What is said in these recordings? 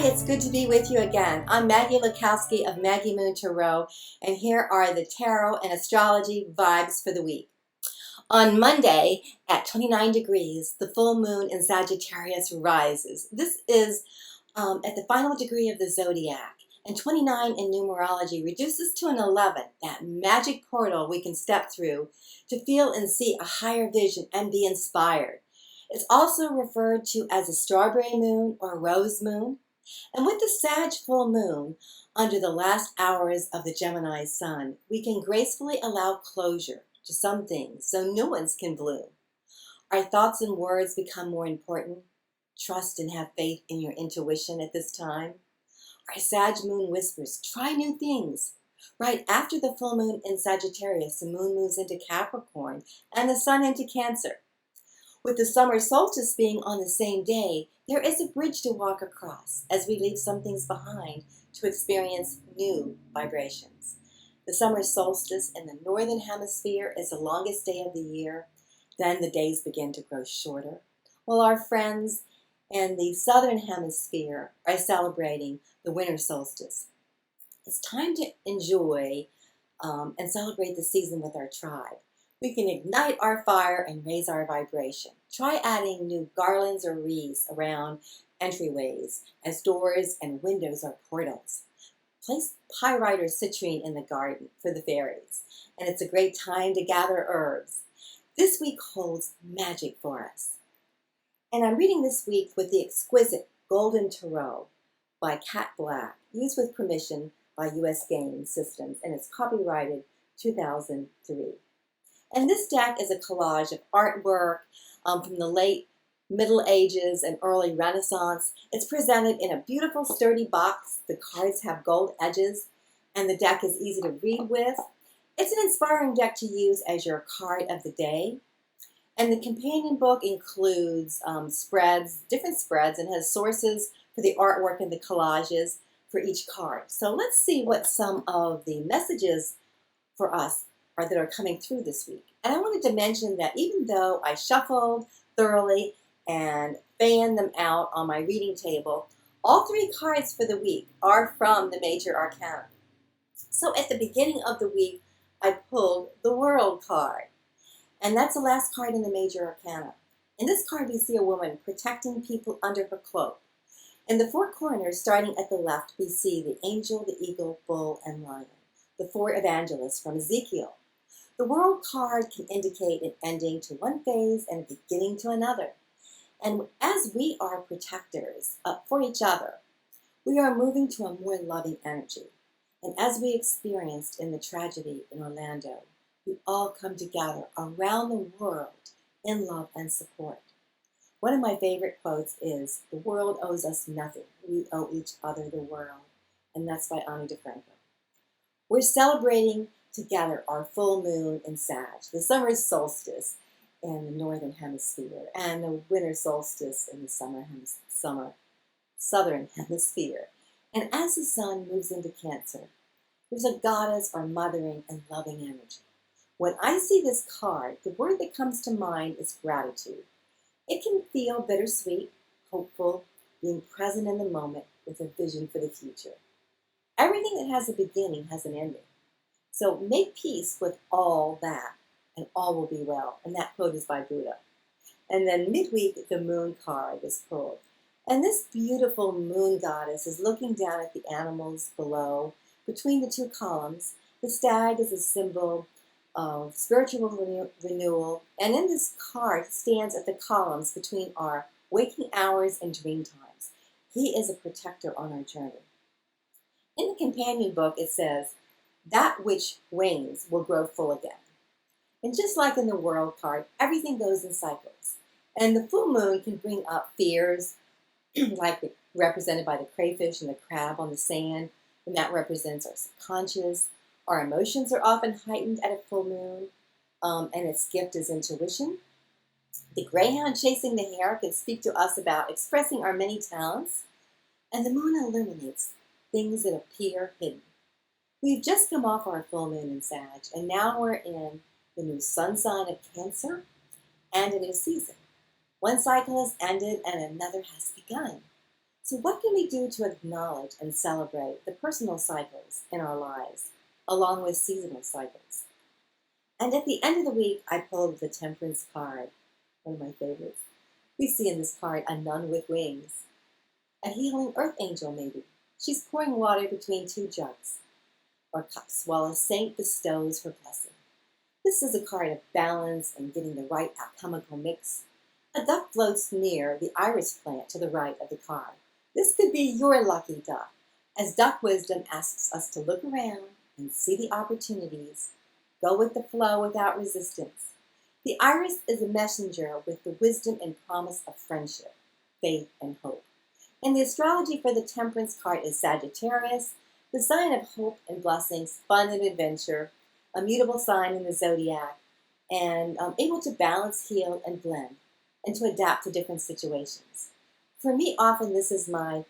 Hi, it's good to be with you again. I'm Maggie Lukowski of Maggie Moon Tarot, and here are the tarot and astrology vibes for the week. On Monday at 29 degrees, the full moon in Sagittarius rises. This is at the final degree of the zodiac, and 29 in numerology reduces to an 11, that magic portal we can step through to feel and see a higher vision and be inspired. It's also referred to as a strawberry moon or rose moon. And with the Sag full moon under the last hours of the Gemini sun, we can gracefully allow closure to some things so new ones can bloom. Our thoughts and words become more important. Trust and have faith in your intuition at this time. Our Sag moon whispers, try new things. Right after the full moon in Sagittarius, the moon moves into Capricorn and the sun into Cancer. With the summer solstice being on the same day, there is a bridge to walk across as we leave some things behind to experience new vibrations. The summer solstice in the northern hemisphere is the longest day of the year. Then the days begin to grow shorter, while our friends in the southern hemisphere are celebrating the winter solstice. It's time to enjoy and celebrate the season with our tribe. We can ignite our fire and raise our vibration. Try adding new garlands or wreaths around entryways as doors and windows are portals. Place pyrite or citrine in the garden for the fairies, and it's a great time to gather herbs. This week holds magic for us. And I'm reading this week with the exquisite Golden Tarot by Kat Black, used with permission by U.S. Game Systems, and it's copyrighted 2003. And this deck is a collage of artwork from the late Middle Ages and early Renaissance. It's presented in a beautiful, sturdy box. The cards have gold edges, and the deck is easy to read with. It's an inspiring deck to use as your card of the day. And the companion book includes different spreads, and has sources for the artwork and the collages for each card. So let's see what some of the messages for us that are coming through this week. And I wanted to mention that even though I shuffled thoroughly and fanned them out on my reading table, all three cards for the week are from the major arcana. So at the beginning of the week, I pulled the World card. And that's the last card in the major arcana. In this card, we see a woman protecting people under her cloak. In the four corners, starting at the left, we see the angel, the eagle, bull, and lion, the four evangelists from Ezekiel. The World card can indicate an ending to one phase and a beginning to another. And as we are protectors for each other, we are moving to a more loving energy. And as we experienced in the tragedy in Orlando, we all come together around the world in love and support. One of my favorite quotes is, the world owes us nothing. We owe each other the world. And that's by Ani DeFranco. We're celebrating together our full moon in Sag, the summer solstice in the northern hemisphere, and the winter solstice in the southern hemisphere. And as the sun moves into Cancer, there's a goddess or mothering and loving energy. When I see this card, the word that comes to mind is gratitude. It can feel bittersweet, hopeful, being present in the moment with a vision for the future. Everything that has a beginning has an ending. So make peace with all that, and all will be well. And that quote is by Buddha. And then midweek, the moon card is pulled. And this beautiful moon goddess is looking down at the animals below, between the two columns. The stag is a symbol of spiritual renewal. And in this card, stands at the columns between our waking hours and dream times. He is a protector on our journey. In the companion book, it says, that which wanes will grow full again. And just like in the World card, everything goes in cycles. And the full moon can bring up fears, like represented by the crayfish and the crab on the sand, and that represents our subconscious. Our emotions are often heightened at a full moon, and its gift is intuition. The greyhound chasing the hare can speak to us about expressing our many talents, and the moon illuminates things that appear hidden. We've just come off our full moon in Sag, and now we're in the new sun sign of Cancer and a new season. One cycle has ended and another has begun. So what can we do to acknowledge and celebrate the personal cycles in our lives, along with seasonal cycles? And at the end of the week, I pulled the Temperance card, one of my favorites. We see in this card a nun with wings, a healing earth angel maybe. She's pouring water between two jugs or cups while a saint bestows her blessing. This is a card of balance and getting the right alchemical mix. A duck floats near the iris plant to the right of the card. This could be your lucky duck, as duck wisdom asks us to look around and see the opportunities, go with the flow without resistance. The iris is a messenger with the wisdom and promise of friendship, faith, and hope. And the astrology for the Temperance card is Sagittarius, the sign of hope and blessings, fun and adventure, a mutable sign in the zodiac, and able to balance, heal, and blend, and to adapt to different situations. For me, often this is my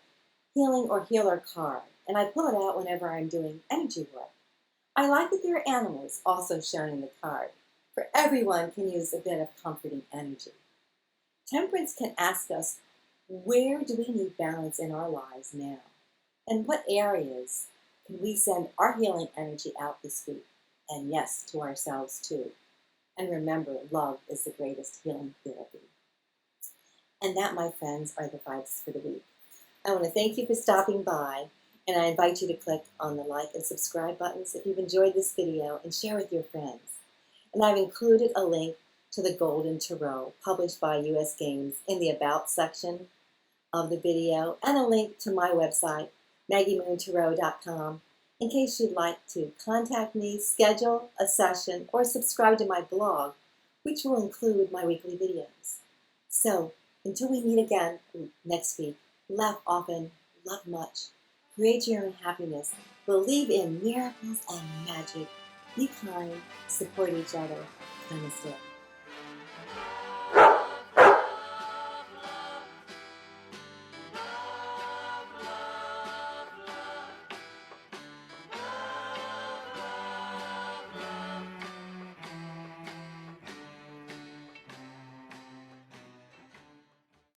healing or healer card, and I pull it out whenever I'm doing energy work. I like that there are animals also shown in the card, for everyone can use a bit of comforting energy. Temperance can ask us, where do we need balance in our lives now? And what areas can we send our healing energy out this week? And yes, to ourselves too. And remember, love is the greatest healing therapy. And that, my friends, are the vibes for the week. I want to thank you for stopping by, and I invite you to click on the like and subscribe buttons if you've enjoyed this video, and share with your friends. And I've included a link to the Golden Tarot, published by US Games, in the About section of the video, and a link to my website, MaggieMoonTarot.com, in case you'd like to contact me, schedule a session, or subscribe to my blog, which will include my weekly videos. So, until we meet again next week, laugh often, love much, create your own happiness, believe in miracles and magic, be kind, support each other. Namaste.